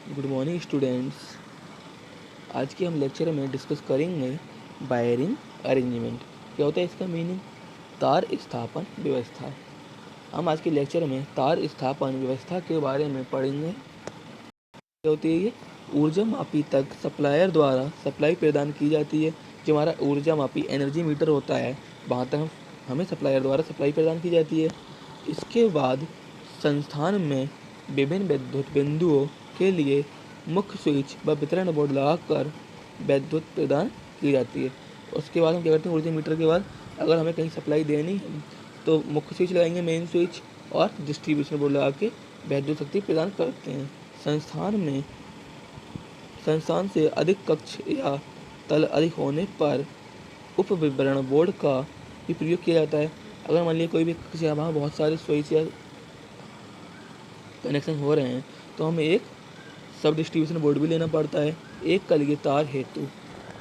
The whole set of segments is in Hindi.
Good morning students. आज के हम लेक्चर में डिस्कस करेंगे वायरिंग अरेंजमेंट। क्या होता है इसका मीनिंग? तार स्थापन व्यवस्था। हम आज के लेक्चर में तार स्थापन व्यवस्था के बारे में पढ़ेंगे। क्या होती है ये? ऊर्जा मापी तक सप्लायर द्वारा सप्लाई प्रदान की जाती है। जो हमारा ऊर्जा मापी एनर्जी मीटर होता है, वहाँ तक हमें सप्लायर द्वारा सप्लाई प्रदान की जाती है। इसके बाद संस्थान में विभिन्न विद्युत बिंदुओं के लिए मुख्य स्विच व वितरण बोर्ड लगाकर विद्युत प्रदान की जाती है। उसके बाद हम क्या करते हैं, ऊर्जा मीटर के बाद अगर हमें कहीं सप्लाई देनी है तो मुख्य स्विच लगाएंगे, मेन स्विच, और डिस्ट्रीब्यूशन बोर्ड लगा के विद्युत शक्ति प्रदान करते हैं। संस्थान से अधिक कक्ष या तल अधिक होने पर उप वितरण बोर्ड का भी प्रयोग किया जाता है। अगर मान लिया कोई भी कक्ष या वहाँ बहुत सारे स्विच या कनेक्शन हो रहे हैं तो हमें एक सब डिस्ट्रीब्यूशन बोर्ड भी लेना पड़ता है एक कल के तार हेतु।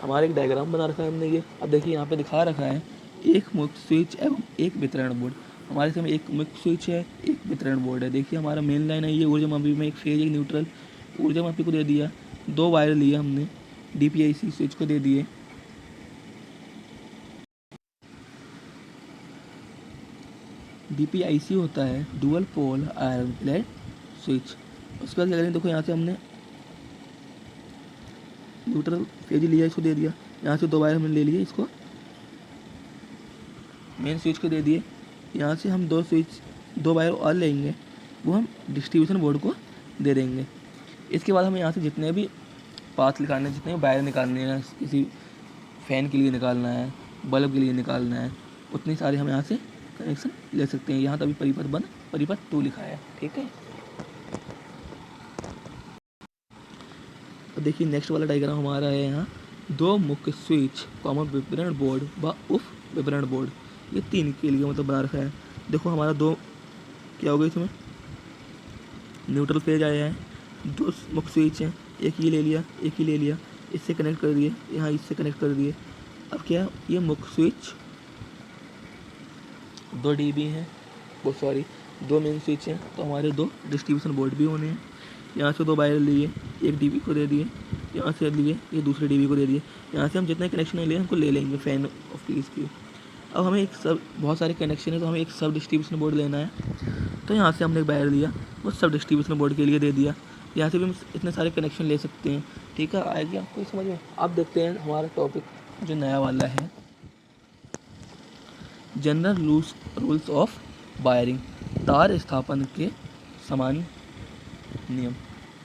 हमारा एक डायग्राम बना रखा है हमने ये। अब देखिए यहाँ पे दिखा रखा है एक मुख्य स्विच एवं एक वितरण बोर्ड। हमारे समय एक मुख्य स्विच है, एक वितरण बोर्ड है। देखिए हमारा मेन लाइन है ये ऊर्जा मापी में एक फेज एक न्यूट्रल। ऊर्जा मापी को दे दिया, 2 वायर लिए हमने, DPIC स्विच को दे दिए। DPIC होता है डुअल पोल आयरन प्लेट स्विच। उसके बाद क्या करें, देखो यहाँ से हमने न्यूट्रल फेज लिया, इसको दे दिया। यहाँ से 2 वायर हमने ले लिए, इसको मेन स्विच को दे दिए। यहाँ से हम 2 वायर और लेंगे, वो हम डिस्ट्रीब्यूशन बोर्ड को दे देंगे। इसके बाद हमें यहाँ से जितने भी पाथ निकालने, जितने भी वायर निकालने हैं, किसी फ़ैन के लिए निकालना है, बल्ब के लिए निकालना है, उतनी सारी हम यहाँ से कनेक्शन ले सकते हैं। यहाँ तभी परिपथ 1 परिपथ 2 लिखा है, ठीक है। तो देखिए नेक्स्ट वाला डायग्राम हमारा है यहाँ 2 मुख्य स्विच, कॉमन वितरण बोर्ड व उप वितरण बोर्ड, ये 3 के लिए मतलब बना रखा है। देखो हमारा 2 क्या हो गया, इसमें न्यूट्रल फेज आया है, 2 मुख्य स्विच हैं, एक ये ले लिया, एक ही ले लिया, इससे कनेक्ट कर दिए, यहाँ इससे कनेक्ट कर दिए। अब क्या, ये मुख्य स्विच 2 DB हैं, वो सॉरी 2 मेन स्विच हैं, तो हमारे 2 डिस्ट्रीब्यूशन बोर्ड भी होने हैं। यहाँ से 2 वायर लिए, एक DB को दे दिए, यहाँ से लिए, ये दूसरे DB को दे दिए। यहाँ से हम जितने कनेक्शन लिए हमको ले लेंगे फैन ऑफ पीस की। अब हमें एक सब बहुत सारे कनेक्शन है तो हमें एक सब डिस्ट्रीब्यूशन बोर्ड लेना है, तो यहाँ से हमने एक वायर लिया, वो सब डिस्ट्रीब्यूशन बोर्ड के लिए दे दिया। यहाँ से भी हम इतने सारे कनेक्शन ले सकते हैं, ठीक है। आएगी आपको समझ में? अब देखते हैं हमारा टॉपिक जो नया वाला है, जनरल रूल्स ऑफ वायरिंग, तार स्थापन के सामान्य नियम।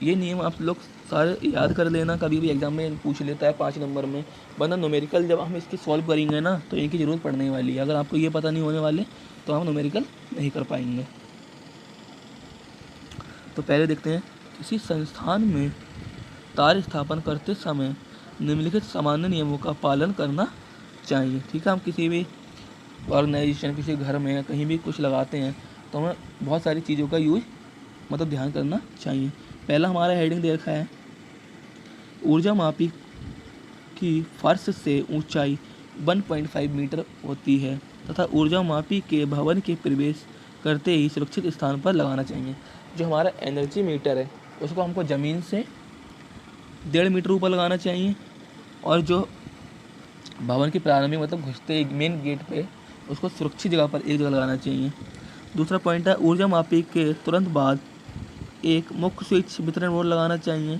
ये नियम आप लोग सारे याद कर लेना, कभी भी एग्जाम में पूछ लेता है 5 नंबर में, वरना न्यूमेरिकल जब हम इसकी सॉल्व करेंगे ना तो इनकी ज़रूरत पड़ने वाली है। अगर आपको ये पता नहीं होने वाले तो हम न्यूमेरिकल नहीं कर पाएंगे। तो पहले देखते हैं, किसी संस्थान में तार स्थापन करते समय निम्नलिखित सामान्य नियमों का पालन करना चाहिए, ठीक है। हम किसी भी ऑर्गेनाइजेशन, किसी घर में कहीं भी कुछ लगाते हैं तो हमें बहुत सारी चीज़ों का यूज मतलब ध्यान करना चाहिए। पहला हमारा हेडिंग दे रखा है, ऊर्जा मापी की फर्श से ऊंचाई 1.5 मीटर होती है तथा ऊर्जा मापी के भवन के प्रवेश करते ही सुरक्षित स्थान पर लगाना चाहिए। जो हमारा एनर्जी मीटर है उसको हमको ज़मीन से 1.5 मीटर ऊपर लगाना चाहिए, और जो भवन के प्रारंभिक मतलब घुसते ही मेन गेट पे उसको सुरक्षित जगह पर एक जगह लगाना चाहिए। दूसरा पॉइंट है, ऊर्जा मापी के तुरंत बाद एक मुख्य स्विच वितरण बोर्ड लगाना चाहिए,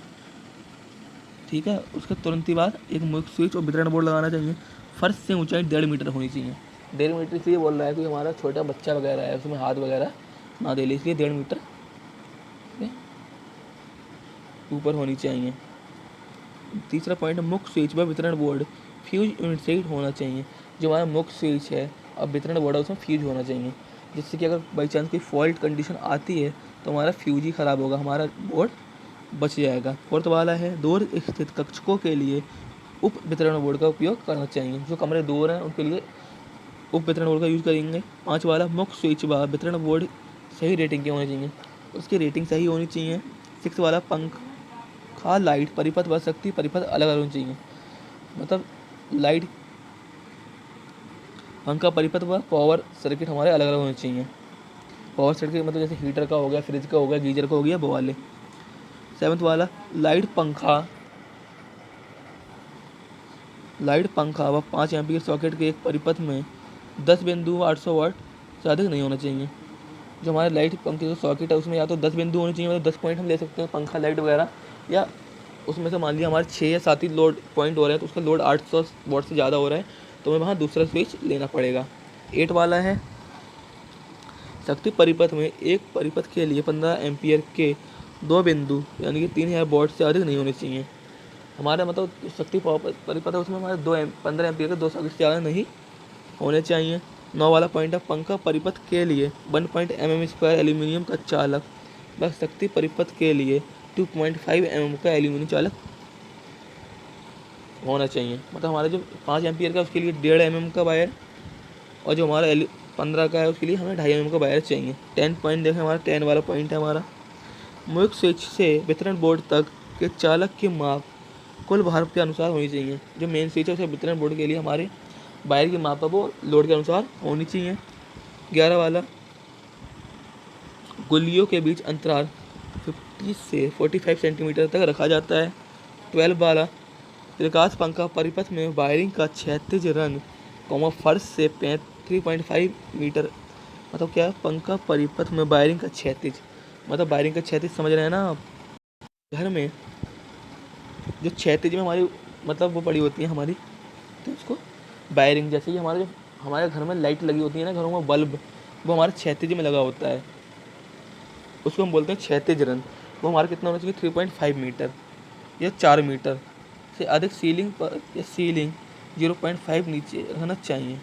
ठीक है। उसके तुरंत ही बाद एक मुख्य स्विच और वितरण बोर्ड लगाना चाहिए। फर्श से ऊंचाई 1.5 मीटर होनी चाहिए। 1.5 मीटर इसलिए बोल रहा है कि हमारा छोटा बच्चा वगैरह है, उसमें हाथ वगैरह ना दे ले, इसलिए 1.5 मीटर ऊपर होनी चाहिए। तीसरा पॉइंट, मुख्य स्विच व वितरण बोर्ड फ्यूज यूनिट से होना चाहिए। जो हमारा मुख्य स्विच है और वितरण बोर्ड है उसमें फ्यूज होना चाहिए, जिससे कि अगर बाई चांस कोई फॉल्ट कंडीशन आती है तो हमारा फ्यूज ही ख़राब होगा, हमारा बोर्ड बच जाएगा। फोर्थ वाला है, दूर स्थित कक्षकों के लिए उप वितरण बोर्ड का उपयोग करना चाहिए। जो कमरे दूर हैं उनके लिए उप वितरण बोर्ड का यूज़ करेंगे। 5 वाला, मुख्य स्विच व वितरण बोर्ड सही रेटिंग के होने चाहिए, उसकी रेटिंग सही होनी चाहिए। 6 वाला, पंखा, लाइट, परिपथ व शक्ति परिपथ अलग अलग होनी चाहिए। मतलब लाइट, पंखा, परिपथ व पावर सर्किट हमारे अलग अलग होने चाहिए। पावर सर्किट मतलब जैसे हीटर का हो गया, फ्रिज का हो गया, गीजर का हो गया, वो वाले। 7th वाला लाइट पंखा व 5 एम्पीयर सॉकेट के एक परिपथ में 10 बिंदु 800 वाट से अधिक नहीं होना चाहिए। जो हमारे लाइट पंखे जो सॉकेट है उसमें या तो 10 बिंदु होने चाहिए, मतलब 10 पॉइंट हम ले सकते हैं पंखा लाइट वगैरह, या उसमें से मान लिया हमारे 6 या 7 ही लोड पॉइंट हो रहे हैं तो उसका लोड 800 वाट से ज़्यादा हो रहा है तो हमें वहाँ दूसरा स्विच लेना पड़ेगा। 8 वाला है शक्ति परिपथ में एक परिपथ के लिए 15 एम्पीयर के 2 बिंदु यानी कि 3000 वाट से अधिक नहीं होने चाहिए। हमारा मतलब शक्ति परिपथ है उसमें हमारे 15 एम्पीयर के 2 सॉकेट से ज़्यादा नहीं होने चाहिए। 9 वाला पॉइंट है पंखा परिपथ के लिए 1 mm स्क्वायर एल्यूमिनियम का चालक व शक्ति परिपथ के लिए 2.5 mm का एल्यूमिनियम चालक होना चाहिए। मतलब हमारा जो 5 एम्पीयर का उसके लिए 1.5 mm का वायर और जो हमारा 15 का है उसके लिए हमें 2.5 mm का वायर चाहिए। 10 पॉइंट देखें, हमारा 10 वाला पॉइंट है हमारा मुख्य स्विच से वितरण बोर्ड तक के चालक की माप कुल भार के अनुसार होनी चाहिए। जो मेन स्विच है उसे वितरण बोर्ड के लिए हमारे वायर की माप है वो लोड के अनुसार होनी चाहिए। 11 वाला गुल्लियों के बीच अंतराल 50 से 45 सेंटीमीटर तक रखा जाता है। 12 वाला प्रकाश पंखा परिपथ में वायरिंग का क्षैतिज रन फर्श से 3.5 मीटर, मतलब क्या है पंखा परिपथ में वायरिंग का क्षैतिज, मतलब वायरिंग का क्षैतिज समझ रहे हैं ना आप। घर में जो क्षैतिज में हमारी मतलब वो पड़ी होती है हमारी, तो उसको वायरिंग जैसे ही हमारे जो हमारे घर में लाइट लगी होती है ना घरों में बल्ब, वो हमारे क्षैतिज में लगा होता है, उसको हम बोलते हैं क्षैतिज रन। वो हमारा कितना होना चाहिए 3.5 मीटर या 4 मीटर से अधिक सीलिंग पर या सीलिंग 0.5 नीचे रहना चाहिए।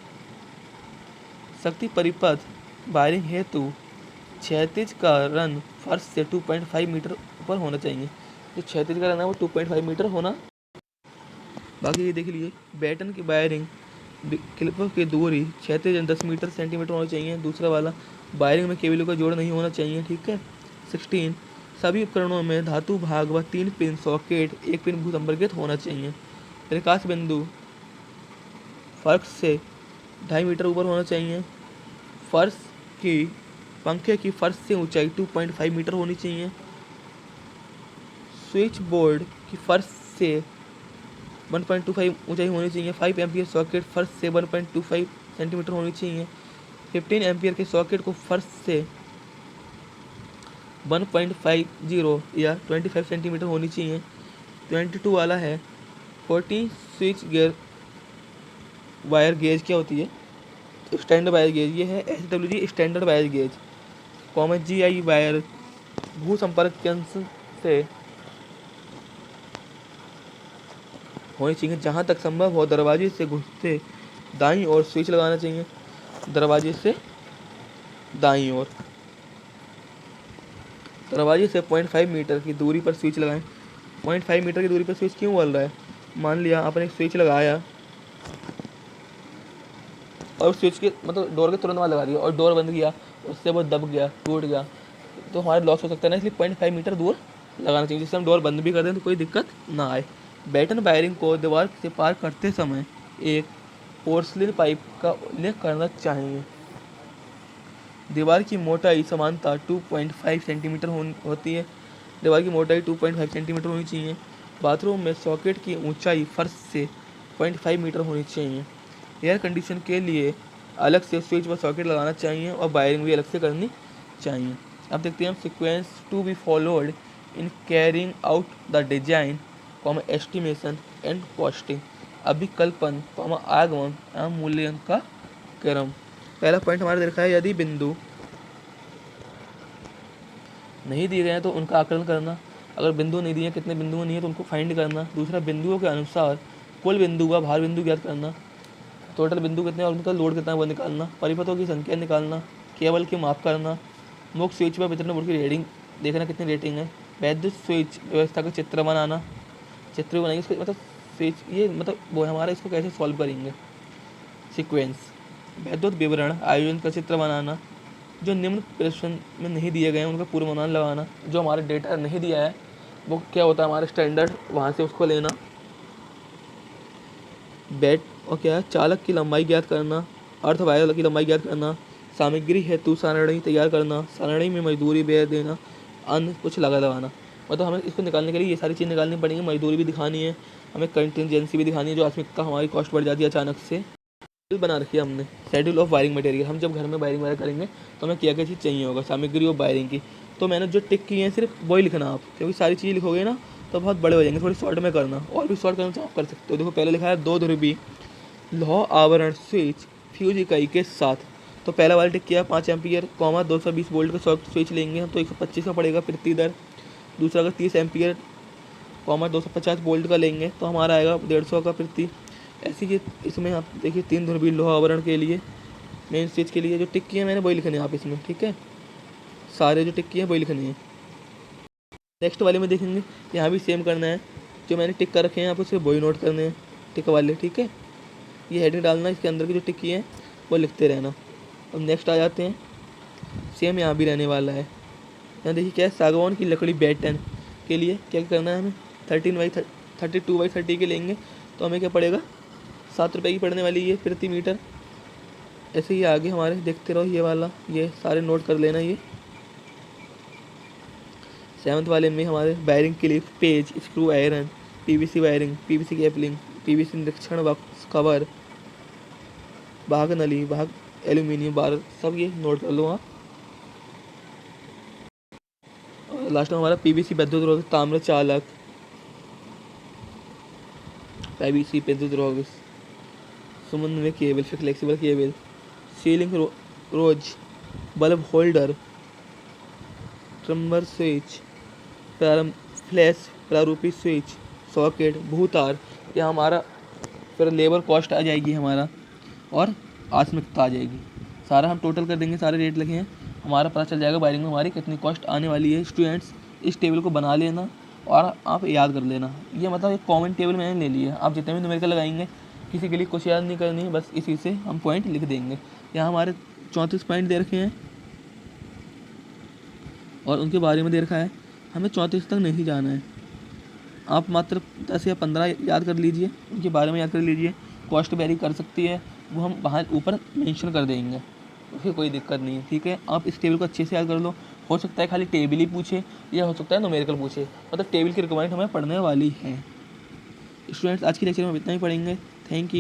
शक्ति परिपथ वायरिंग हेतु क्षैतिज का रन फर्श से 2.5 मीटर ऊपर होना चाहिए। जो क्षैतिज का रन है वो 2.5 मीटर होना। बाकी ये देख लीजिए बैटन की वायरिंग क्लिपर की दूरी क्षैतिज 10 मीटर सेंटीमीटर होना चाहिए। दूसरा वाला वायरिंग में केबलों का जोड़ नहीं होना चाहिए। ठीक है। 16 सभी उपकरणों में धातु भाग व 3 पिन सॉकेट 1 पिन भू संपर्कित होना चाहिए। प्रकाश बिंदु फर्श से 2.5 मीटर ऊपर होना चाहिए। फर्श की पंखे की फर्श से ऊंचाई 2.5 मीटर होनी चाहिए। स्विच बोर्ड की फर्श से 1.25 ऊंचाई होनी चाहिए। 5 एम्पीयर सॉकेट फर्श से 1.25 सेंटीमीटर होनी चाहिए। 15 एम्पीयर के सॉकेट को फर्श से 1.50 या 25 सेंटीमीटर होनी चाहिए। 22 वाला है 40 स्विच गियर वायर गेज क्या होती है, स्टैंडर्ड वायर गेज, ये है SWG standard wire gauge, GI wire भू संपर्क केंद्र से होनी चाहिए। जहाँ तक संभव हो दरवाजे से घुसते दाईं ओर स्विच लगाना चाहिए। दरवाजे से दाईं ओर दरवाजे से 0.5 मीटर की दूरी पर स्विच लगाएं। 0.5 मीटर की दूरी पर स्विच क्यों बोल रहा है, मान लिया आपने एक स्विच लगाया और स्विच के मतलब डोर के तुरंत बाद लगा दिया और डोर बंद किया, उससे वो दब गया टूट गया तो हमारे लॉस हो सकता है ना, इसलिए 0.5 मीटर दूर लगाना चाहिए जिससे हम डोर बंद भी कर दें तो कोई दिक्कत ना आए। बैटन वायरिंग को दीवार से पार करते समय एक पोर्सलिन पाइप का उल्लेख करना चाहिए। दीवार की मोटाई समानता 2.5 सेंटीमीटर होती है। दीवार की मोटाई 2.5 सेंटीमीटर होनी चाहिए। बाथरूम में सॉकेट की ऊंचाई फर्श से 0.5 मीटर होनी चाहिए। एयर कंडीशन के लिए अलग से स्विच व सॉकेट लगाना चाहिए और वायरिंग भी अलग से करनी चाहिए। अब देखते हैं हम sequence to be followed in carrying out the design estimation and costing, अभिकल्पन आगमन एवं मूल्यांकन का क्रम। पहला पॉइंट हमारा देखा है यदि बिंदु नहीं दिए गए हैं तो उनका आकलन करना। अगर बिंदु नहीं दिए कितने बिंदु नहीं है तो उनको फाइंड करना। दूसरा बिंदुओं के अनुसार कुल बिंदु व भार बिंदु ज्ञात करना। टोटल बिंदु कितने और उनका लोड कितना है वो निकालना। परिपथों की संख्या निकालना। केबल की माप करना। मुख्य स्विच व वितरण बोर्ड की रेटिंग देखना कितनी रेटिंग है। वैद्युत स्विच व्यवस्था का चित्र बनाना, चित्र बनाएंगे इसको मतलब स्विच ये मतलब वो हमारा इसको कैसे सॉल्व करेंगे। सीक्वेंस वैद्युत विवरण आयोजन का चित्र बनाना। जो निम्न प्रश्न में नहीं दिए गए हैं उनका पूर्वानुमान लगाना। जो हमारे डेटा नहीं दिया है वो क्या होता है हमारे स्टैंडर्ड वहाँ से उसको लेना। बैट और क्या है चालक की लंबाई ज्ञात करना। अर्थ वायर की लंबाई ज्ञात करना। सामग्री हेतु सारणी तैयार करना। सारणी में मजदूरी व्यय देना। अन्य कुछ लगा लगाना। मतलब हमें इसको निकालने के लिए ये सारी चीज़ निकालनी पड़ेंगी, मजदूरी भी दिखानी है, हमें कंटिजेंसी भी दिखानी है, जो आकस्मिकता हमारी कॉस्ट बढ़ जाती है अचानक से। बना रखी है हमने शेड्यूल ऑफ वायरिंग मटेरियल। हम जब घर में वायरिंग वगैरह करेंगे तो हमें क्या क्या चीज़ चाहिए होगा, सामग्री ऑफ वायरिंग की। तो मैंने जो टिक की है सिर्फ वही लिखना आप, क्योंकि सारी चीज़ लिखोगे ना तो बहुत बड़े हो जाएंगे, थोड़ी शॉर्ट में करना, और भी शॉर्ट करना तो आप कर सकते हो। देखो पहले लिखा है 2 ध्रुवी लौह आवरण स्विच फ्यूज इकाई के साथ। तो पहला वाला टिक किया 5 एम्पियर, 220 वोल्ट का शॉर्ट स्विच लेंगे हम तो 125 का पड़ेगा प्रति दर। दूसरा का 30 एम्पियर, 250 वोल्ट का लेंगे तो हमारा आएगा 150 का प्रति। ऐसे ही इसमें आप देखिए 3 ध्रुवीय लोहा आवरण के लिए मेन स्विच के लिए जो टिक किए हैं मैंने वही लिखने हैं आप इसमें, ठीक है, सारे जो टिक किए हैं वही लिखने हैं। नेक्स्ट वाले में देखेंगे यहाँ भी सेम करना है, जो मैंने टिक कर रखे हैं आप उसे वही नोट करने हैं टिक वाले, ठीक है। ये हेडिंग डालना, इसके अंदर की जो टिक किए हैं वो लिखते रहना। अब नेक्स्ट आ जाते हैं, सेम यहाँ भी रहने वाला है। यहाँ देखिए क्या है, सागवान की लकड़ी बैटन के लिए क्या करना है हमें 32/30 के लेंगे तो हमें क्या पड़ेगा 7 रुपये की पड़ने वाली ये प्रति मीटर। ऐसे ही आगे हमारे देखते रहो, ये वाला ये सारे नोट कर लेना। ये 7th वाले में हमारे wiring clip, page, screw iron, PVC wiring, PVC capping, PVC निरीक्षण बॉक्स कवर, भाग नली, भाग एल्यूमिनियम बार, सब ये नोट कर लो आप। और लास्ट में हमारा पीवीसी विद्युत रोधक ताम्र चालक, पीवीसी विद्युत रोधक समन्वय cable, flexible cable, ceiling rose, bulb holder, tumbler switch, flush प्रारूपी स्विच, सॉकेट, भूतार। यह हमारा फिर लेबर कॉस्ट आ जाएगी हमारा, और आकस्मिकता आ जाएगी। सारा हम टोटल कर देंगे, सारे रेट लिखे हैं, हमारा पता चल जाएगा वायरिंग में हमारी कितनी कॉस्ट आने वाली है। स्टूडेंट्स इस टेबल को बना लेना और आप याद कर लेना। ये मतलब एक कॉमन टेबल मैंने ले लिया, आप जितने भी न्यूमेरिकल लगाएंगे किसी के लिए कुछ याद नहीं करनी है, बस इसी से हम पॉइंट लिख देंगे। यहाँ हमारे 34 पॉइंट दे रखे हैं और उनके बारे में दे रखा है, हमें 34 तक नहीं जाना है। आप मात्र 10 या 15 याद कर लीजिए, उनके बारे में याद कर लीजिए। कॉस्ट वेरी कर सकती है, वो हम बाहर ऊपर मेंशन कर देंगे, उसकी कोई दिक्कत नहीं है, ठीक है। आप इस टेबल को अच्छे से याद कर लो। हो सकता है खाली टेबल ही पूछे या हो सकता है न्यूमेरिकल पूछे, मतलब टेबल की रिक्वायरमेंट हमें पढ़ने वाली है। स्टूडेंट्स आज की लेक्चर में इतना ही पढ़ेंगे। Thank you.